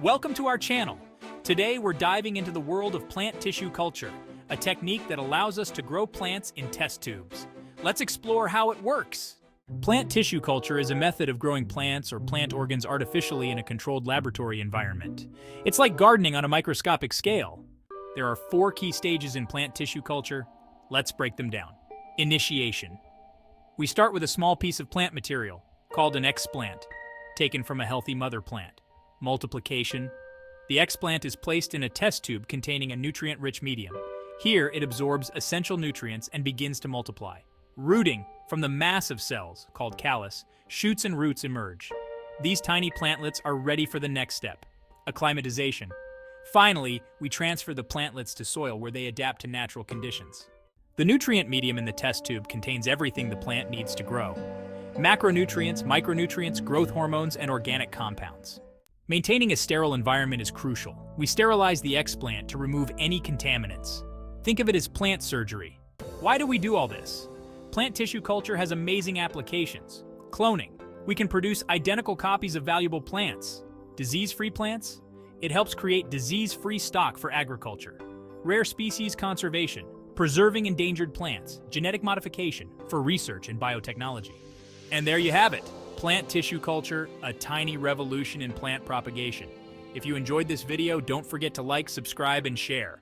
Welcome to our channel. Today we're diving into the world of plant tissue culture, a technique that allows us to grow plants in test tubes. Let's explore how it works. Plant tissue culture is a method of growing plants or plant organs artificially in a controlled laboratory environment. It's like gardening on a microscopic scale. There are 4 key stages in plant tissue culture. Let's break them down. Initiation. We start with a small piece of plant material, called an explant, taken from a healthy mother plant. Multiplication. The explant is placed in a test tube containing a nutrient-rich medium. Here, it absorbs essential nutrients and begins to multiply. Rooting. From the mass of cells, called callus, shoots and roots emerge. These tiny plantlets are ready for the next step, acclimatization. Finally, we transfer the plantlets to soil where they adapt to natural conditions. The nutrient medium in the test tube contains everything the plant needs to grow: macronutrients, micronutrients, growth hormones, and organic compounds. Maintaining a sterile environment is crucial. We sterilize the explant to remove any contaminants. Think of it as plant surgery. Why do we do all this? Plant tissue culture has amazing applications. Cloning. We can produce identical copies of valuable plants. Disease-free plants. It helps create disease-free stock for agriculture. Rare species conservation. Preserving endangered plants. Genetic modification for research and biotechnology. And there you have it. Plant tissue culture, a tiny revolution in plant propagation. If you enjoyed this video, don't forget to like, subscribe, and share.